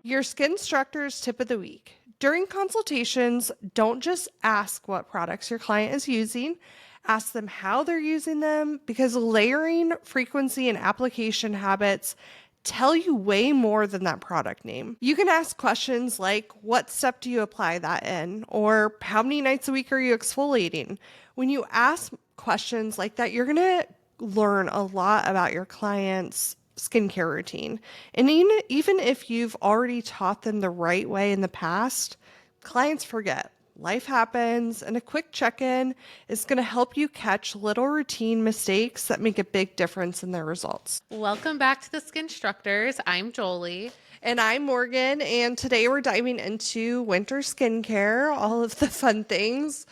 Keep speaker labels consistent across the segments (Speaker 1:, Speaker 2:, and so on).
Speaker 1: Your skin instructor's tip of the week. During consultations, don't just ask what products your client is using. Ask them how they're using them because layering, frequency, and application habits tell you way more than that product name. You can ask questions like, what step do you apply that in? Or how many nights a week are you exfoliating? When you ask questions like that, you're going to learn a lot about your client's skincare routine. And even if you've already taught them the right way in the past, clients forget. Life happens, and a quick check-in is going to help you catch little routine mistakes that make a big difference in their results.
Speaker 2: Welcome back to the Skin Instructors. I'm Jolie.
Speaker 1: And I'm Morgan, and today we're diving into winter skincare, all of the fun things,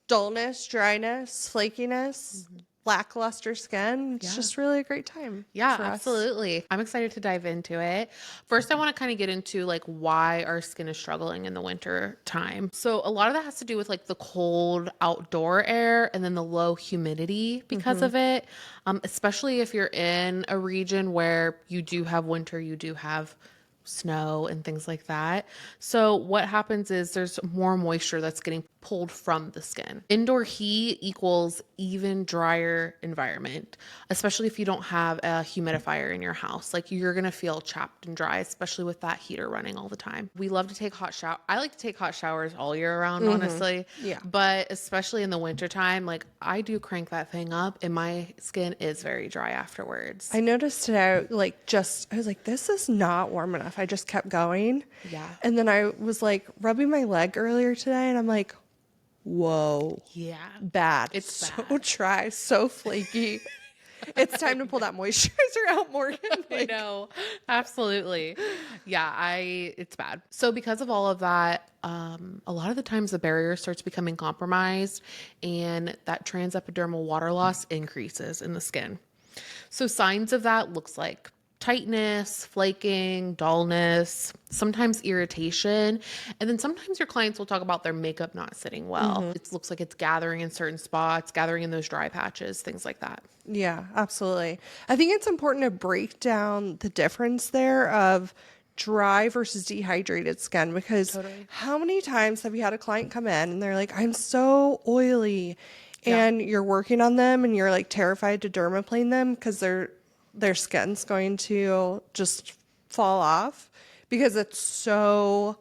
Speaker 1: dullness, dryness, flakiness, lackluster skin. It's just really a great time.
Speaker 2: Yeah,
Speaker 1: for us.
Speaker 2: absolutely. I'm excited to dive into it. First, I want to kind of get into like why our skin is struggling in the winter time. So a lot of that has to do with like the cold outdoor air and then the low humidity because of it. Especially if you're in a region where you do have winter, you do have snow and things like that. So what happens is there's more moisture that's getting pulled from the skin. Indoor heat equals even drier environment, especially if you don't have a humidifier in your house. Like you're going to feel chapped and dry, especially with that heater running all the time. We love to take hot shower. I like to take hot showers all year round, honestly.
Speaker 1: Yeah.
Speaker 2: But especially in the wintertime, like I do crank that thing up and my skin is very dry afterwards.
Speaker 1: I noticed today, I was like, this is not warm enough. I just kept going.
Speaker 2: Yeah.
Speaker 1: And then I was like rubbing my leg earlier today, and I'm like, whoa.
Speaker 2: Yeah.
Speaker 1: Bad.
Speaker 2: It's
Speaker 1: so
Speaker 2: bad.
Speaker 1: dry, so flaky. It's time to pull that moisturizer out, Morgan.
Speaker 2: I know. Absolutely. Yeah, it's bad. So because of all of that, a lot of the times the barrier starts becoming compromised and that transepidermal water loss increases in the skin. So signs of that looks like tightness, flaking, dullness, sometimes irritation. And then sometimes your clients will talk about their makeup not sitting well. It looks like it's gathering in certain spots, gathering in those dry patches, things like that.
Speaker 1: Yeah, absolutely. I think it's important to break down the difference there of dry versus dehydrated skin because how many times have you had a client come in and they're like, I'm so oily, and you're working on them and you're like terrified to dermaplane them because their skin's going to just fall off because it's so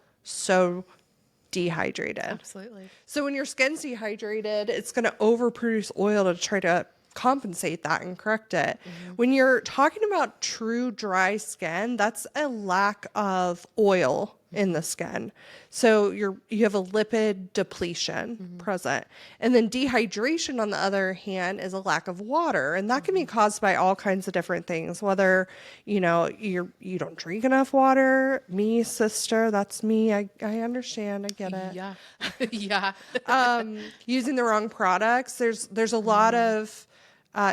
Speaker 1: dehydrated.
Speaker 2: Absolutely.
Speaker 1: So when your skin's dehydrated, it's going to overproduce oil to try to compensate that and correct it. When you're talking about true dry skin, that's a lack of oil in the skin. So you have a lipid depletion present. And then dehydration, on the other hand, is a lack of water. And that can be caused by all kinds of different things, whether, you don't drink enough water. Me, sister, that's me. I understand. I get it.
Speaker 2: Yeah. Yeah.
Speaker 1: Using the wrong products. There's a lot of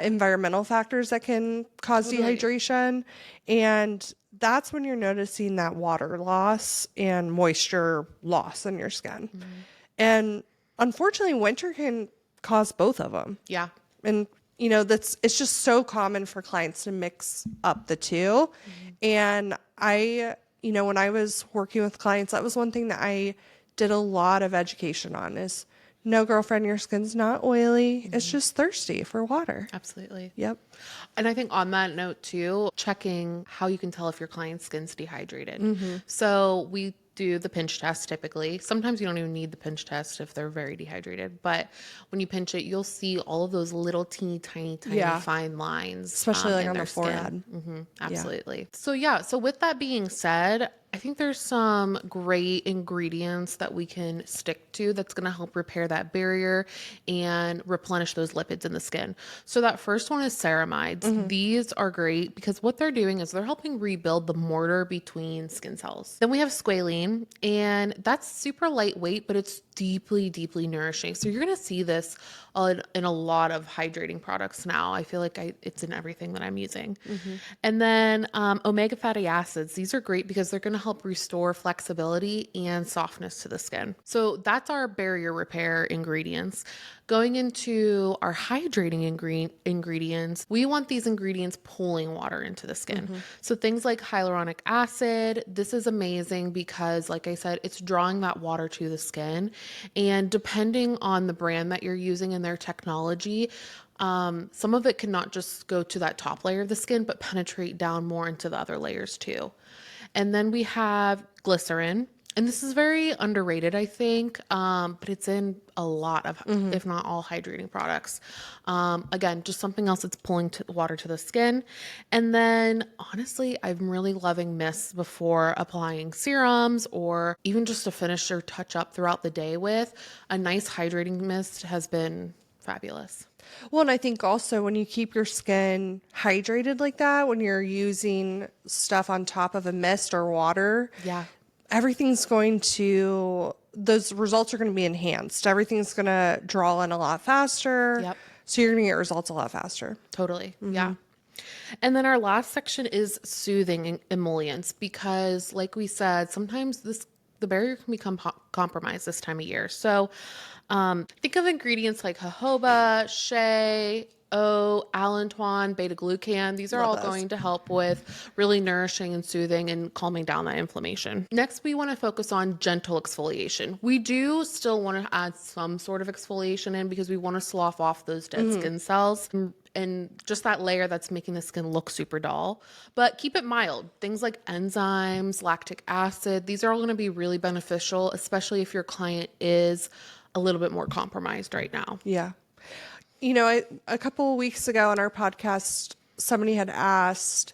Speaker 1: environmental factors that can cause dehydration, and that's when you're noticing that water loss and moisture loss in your skin. And unfortunately, winter can cause both of them.
Speaker 2: Yeah.
Speaker 1: And it's just so common for clients to mix up the two. And when I was working with clients, that was one thing that I did a lot of education on is, no, girlfriend, your skin's not oily. It's just thirsty for water.
Speaker 2: Absolutely.
Speaker 1: Yep.
Speaker 2: And I think on that note too, checking how you can tell if your client's skin's dehydrated. So we do the pinch test typically. Sometimes you don't even need the pinch test if they're very dehydrated. But when you pinch it, you'll see all of those little teeny tiny fine lines.
Speaker 1: Especially like
Speaker 2: in
Speaker 1: on
Speaker 2: their
Speaker 1: the forehead.
Speaker 2: Absolutely. So yeah. So with that being said, I think there's some great ingredients that we can stick to that's going to help repair that barrier and replenish those lipids in the skin. So that first one is ceramides. These are great because what they're doing is they're helping rebuild the mortar between skin cells. Then we have squalane, and that's super lightweight, but it's deeply, deeply nourishing. So you're going to see this in a lot of hydrating products now. I feel like it's in everything that I'm using. And then omega fatty acids. These are great because they're going to help restore flexibility and softness to the skin. So that's our barrier repair ingredients. Going into our hydrating ingredients, we want these ingredients pulling water into the skin. So things like hyaluronic acid, this is amazing because, like I said, it's drawing that water to the skin. And depending on the brand that you're using and their technology, some of it can not just go to that top layer of the skin, but penetrate down more into the other layers too. And then we have glycerin. And this is very underrated, I think, but it's in a lot of, if not all, hydrating products. Again, just something else that's pulling water to the skin. And then, honestly, I'm really loving mists before applying serums or even just to finish or touch up throughout the day with. A nice hydrating mist has been fabulous.
Speaker 1: Well, and I think also when you keep your skin hydrated like that, when you're using stuff on top of a mist or water,
Speaker 2: Yeah.
Speaker 1: everything's going to, those results are going to be enhanced. Everything's going to draw in a lot faster.
Speaker 2: Yep.
Speaker 1: So you're going to get results a lot faster.
Speaker 2: Totally. Yeah. And then our last section is soothing emollients because, like we said, sometimes the barrier can become compromised this time of year. So think of ingredients like jojoba, shea, allantoin, beta-glucan. These are
Speaker 1: Love
Speaker 2: all
Speaker 1: those.
Speaker 2: going to help with really nourishing and soothing and calming down that inflammation. Next, we want to focus on gentle exfoliation. We do still want to add some sort of exfoliation in because we want to slough off those dead skin cells and just that layer that's making the skin look super dull. But keep it mild. Things like enzymes, lactic acid, these are all going to be really beneficial, especially if your client is a little bit more compromised right now.
Speaker 1: Yeah. You know, a couple of weeks ago on our podcast, somebody had asked,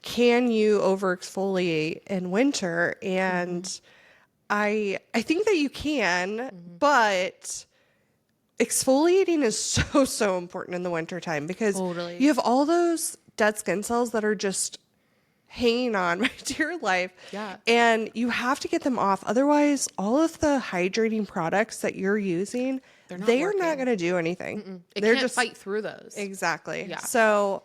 Speaker 1: can you over exfoliate in winter? And I think that you can, but exfoliating is so important in the wintertime because
Speaker 2: Totally.
Speaker 1: you have all those dead skin cells that are just hanging on my dear life.
Speaker 2: Yeah.
Speaker 1: And you have to get them off. Otherwise, all of the hydrating products that you're using, they are not going to do anything.
Speaker 2: It
Speaker 1: They're
Speaker 2: can't
Speaker 1: just
Speaker 2: fight through those.
Speaker 1: exactly.
Speaker 2: Yeah.
Speaker 1: So,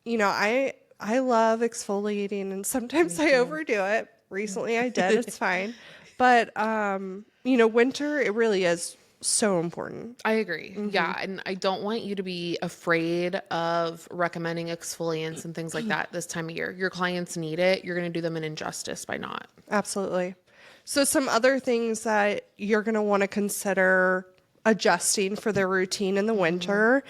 Speaker 1: you know, I love exfoliating and sometimes I overdo it. Recently I did. It's fine. But you know, winter it really is so important.
Speaker 2: I agree. Yeah. And I don't want you to be afraid of recommending exfoliants and things like that this time of year. Your clients need it. You're going to do them an injustice by not.
Speaker 1: Absolutely. So some other things that you're going to want to consider adjusting for their routine in the winter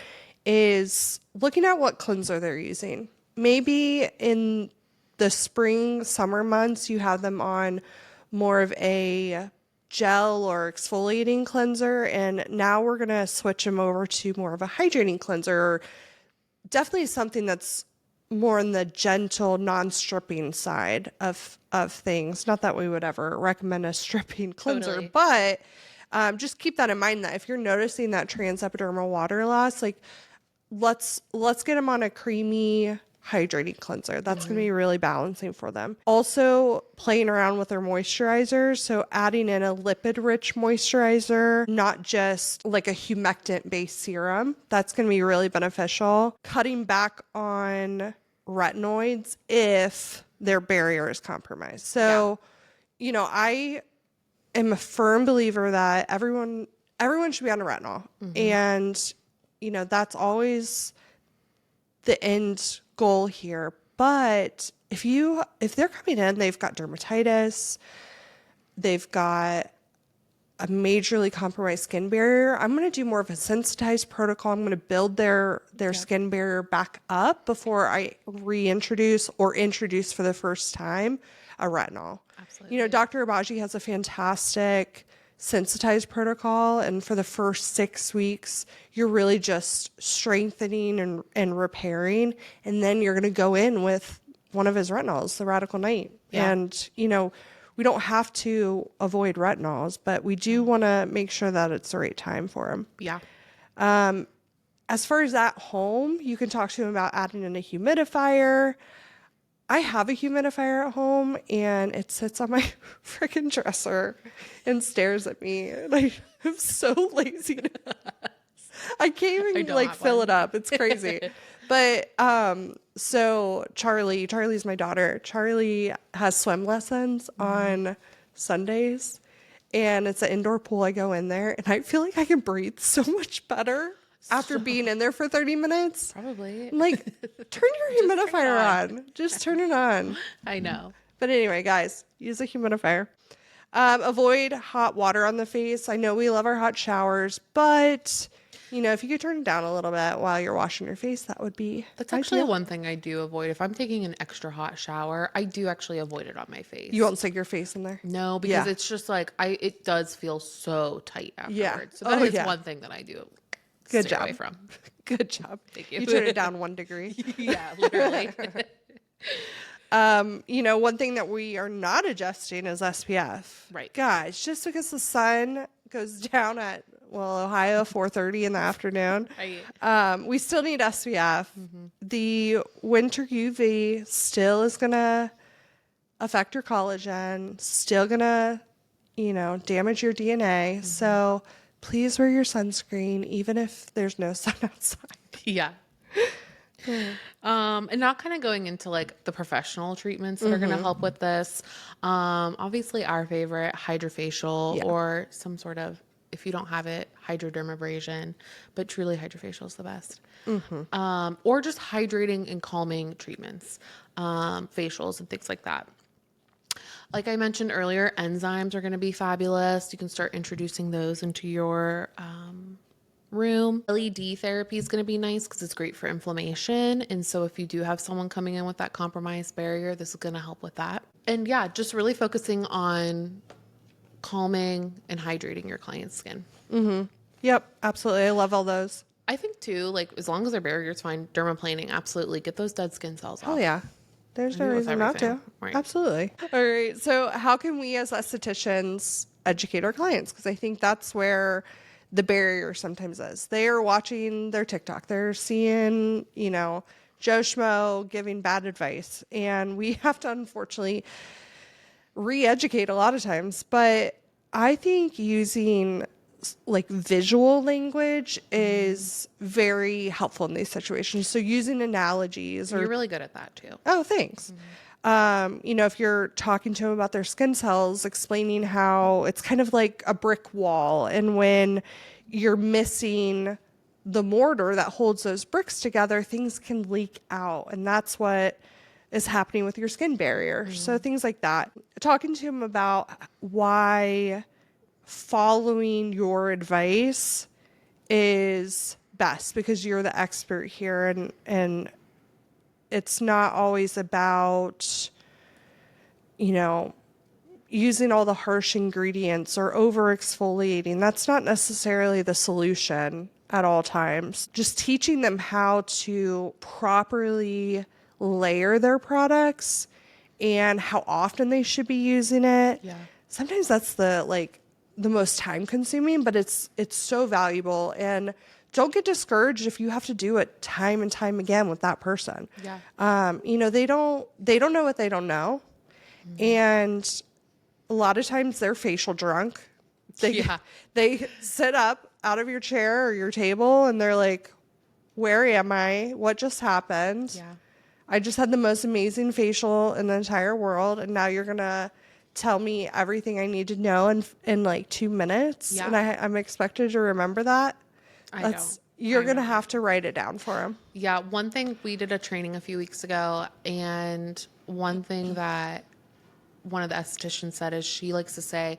Speaker 1: is looking at what cleanser they're using. Maybe in the spring, summer months, you have them on more of a gel or exfoliating cleanser, and now we're going to switch them over to more of a hydrating cleanser, or definitely something that's more on the gentle, non-stripping side of things. Not that we would ever recommend a stripping cleanser,
Speaker 2: Totally.
Speaker 1: but just keep that in mind that if you're noticing that transepidermal water loss, like let's get them on a creamy hydrating cleanser. That's going to be really balancing for them. Also playing around with their moisturizers. So adding in a lipid rich moisturizer, not just like a humectant based serum. That's going to be really beneficial. Cutting back on retinoids if their barrier is compromised. So, you know, I am a firm believer that everyone should be on a retinol. And, you know, that's always the end goal here. But if they're coming in, they've got dermatitis, they've got a majorly compromised skin barrier, I'm going to do more of a sensitized protocol. I'm going to build their skin barrier back up before I reintroduce or introduce for the first time a retinol.
Speaker 2: Absolutely.
Speaker 1: You know, Dr. Abaji has a fantastic sensitized protocol, and for the first 6 weeks you're really just strengthening and repairing, and then you're going to go in with one of his retinols, the Radical Night. And you know, we don't have to avoid retinols, but we do want to make sure that it's the right time for him. As far as at home, you can talk to him about adding in a humidifier. I have a humidifier at home, and it sits on my freaking dresser and stares at me. And I'm so lazy. I can't even like fill it up. It's crazy. But so Charlie's my daughter. Charlie has swim lessons on Sundays, and it's an indoor pool. I go in there and I feel like I can breathe so much better after being in there for 30 minutes.
Speaker 2: Probably.
Speaker 1: I'm like, turn your humidifier on. Just turn it on.
Speaker 2: I know.
Speaker 1: But anyway, guys, use a humidifier. Avoid hot water on the face. I know we love our hot showers, but if you could turn it down a little bit while you're washing your face, that would be
Speaker 2: That's actually
Speaker 1: ideal.
Speaker 2: one thing I do avoid. If I'm taking an extra hot shower, I do actually avoid it on my face.
Speaker 1: You won't stick your face in there?
Speaker 2: No, because it's just like it does feel so tight afterwards.
Speaker 1: Yeah.
Speaker 2: So that is
Speaker 1: yeah.
Speaker 2: one thing that I do
Speaker 1: Good
Speaker 2: stay
Speaker 1: job.
Speaker 2: away from.
Speaker 1: Good job.
Speaker 2: Thank you.
Speaker 1: You turn it down 1 degree.
Speaker 2: Yeah, literally.
Speaker 1: One thing that we are not adjusting is SPF.
Speaker 2: Right.
Speaker 1: Guys, just because the sun goes down at, Ohio, 4:30 in the afternoon,
Speaker 2: Right.
Speaker 1: we still need SPF. The winter UV still is going to affect your collagen, still going to, damage your DNA. So please wear your sunscreen, even if there's no sun outside.
Speaker 2: Yeah. And now kind of going into like the professional treatments that are going to help with this. Obviously our favorite, Hydrafacial, or some sort of, if you don't have it, hydrodermabrasion, but truly Hydrafacial is the best. Or just hydrating and calming treatments, facials and things like that. Like I mentioned earlier, enzymes are going to be fabulous. You can start introducing those into your room. LED therapy is going to be nice because it's great for inflammation. And so if you do have someone coming in with that compromised barrier, this is going to help with that. And yeah, just really focusing on calming and hydrating your client's skin.
Speaker 1: Yep, absolutely. I love all those.
Speaker 2: I think too, like as long as their barrier is fine, dermaplaning, absolutely. Get those dead skin cells off.
Speaker 1: Oh yeah. There's no
Speaker 2: with
Speaker 1: reason not to.
Speaker 2: everything. Right.
Speaker 1: Absolutely. All right. So how can we as estheticians educate our clients? Because I think that's where the barrier sometimes is. They are watching their TikTok. They're seeing, Joe Schmo giving bad advice. And we have to unfortunately re-educate a lot of times. But I think using like visual language is very helpful in these situations. So using analogies
Speaker 2: You're really good at that too.
Speaker 1: Oh, thanks. If you're talking to them about their skin cells, explaining how it's kind of like a brick wall, and when you're missing the mortar that holds those bricks together, things can leak out, and that's what is happening with your skin barrier. So things like that. Talking to them about why following your advice is best, because you're the expert here, and it's not always about, using all the harsh ingredients or over exfoliating. That's not necessarily the solution at all times. Just teaching them how to properly layer their products and how often they should be using it.
Speaker 2: Yeah.
Speaker 1: Sometimes that's the most time consuming, but it's so valuable. And don't get discouraged if you have to do it time and time again with that person.
Speaker 2: Yeah.
Speaker 1: They don't know what they don't know. And a lot of times they're facial drunk. They sit up out of your chair or your table and they're like, where am I? What just happened?
Speaker 2: Yeah.
Speaker 1: I just had the most amazing facial in the entire world, and now you're going to tell me everything I need to know in like 2 minutes.
Speaker 2: Yeah.
Speaker 1: And I'm expected to remember that. You're going to have to write it down for them.
Speaker 2: Yeah. One thing, we did a training a few weeks ago, and one thing that one of the estheticians said is she likes to say,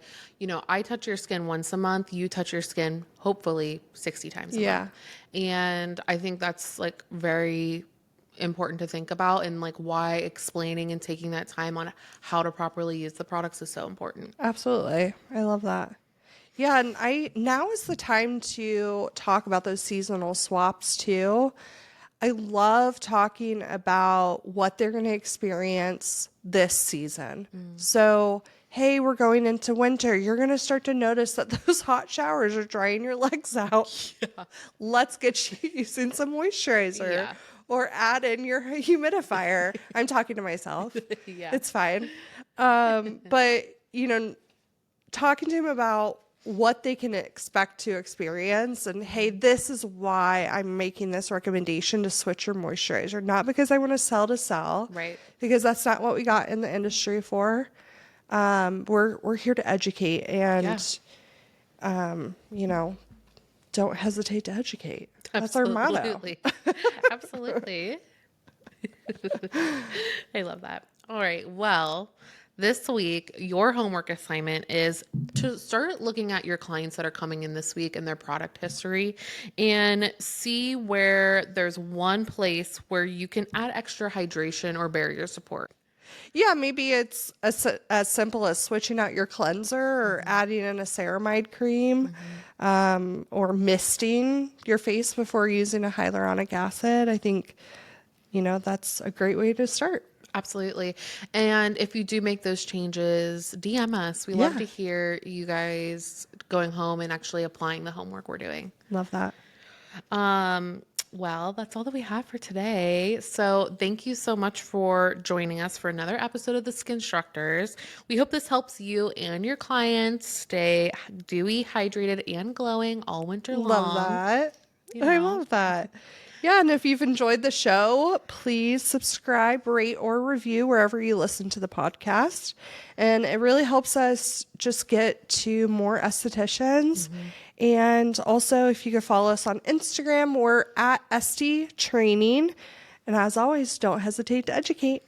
Speaker 2: I touch your skin once a month, you touch your skin hopefully 60 times a month. And I think that's like very important to think about, and like why explaining and taking that time on how to properly use the products is so important.
Speaker 1: Absolutely. I love that. Yeah, and now is the time to talk about those seasonal swaps too. I love talking about what they're going to experience this season. So, hey, we're going into winter. You're going to start to notice that those hot showers are drying your legs out. Yeah. Let's get you using some moisturizer.
Speaker 2: Yeah.
Speaker 1: Or add in your humidifier. I'm talking to myself.
Speaker 2: Yeah.
Speaker 1: It's fine. But, talking to him about what they can expect to experience, and hey, this is why I'm making this recommendation to switch your moisturizer. Not because I want to sell,
Speaker 2: Right.
Speaker 1: because that's not what we got in the industry for. We're here to educate,
Speaker 2: Yeah,
Speaker 1: and you know, don't hesitate to educate. That's our motto.
Speaker 2: absolutely. Absolutely. I love that. All right. Well, this week, your homework assignment is to start looking at your clients that are coming in this week and their product history and see where there's one place where you can add extra hydration or barrier support.
Speaker 1: Yeah, maybe it's as simple as switching out your cleanser or
Speaker 2: Mm-hmm.
Speaker 1: adding in a ceramide cream,
Speaker 2: Mm-hmm.
Speaker 1: or misting your face before using a hyaluronic acid. I think, that's a great way to start.
Speaker 2: Absolutely. And if you do make those changes, DM us. We love
Speaker 1: Yeah,
Speaker 2: to hear you guys going home and actually applying the homework we're doing.
Speaker 1: love that.
Speaker 2: Um, well, that's all that we have for today. So thank you so much for joining us for another episode of the Skin Instructors. We hope this helps you and your clients stay dewy, hydrated, and glowing all winter
Speaker 1: Love
Speaker 2: long.
Speaker 1: that.
Speaker 2: You
Speaker 1: I
Speaker 2: know,
Speaker 1: love that. Yeah, and if you've enjoyed the show, please subscribe, rate, or review wherever you listen to the podcast. And it really helps us just get to more estheticians. And also, if you could follow us on Instagram, we're at ST Training. And as always, don't hesitate to educate.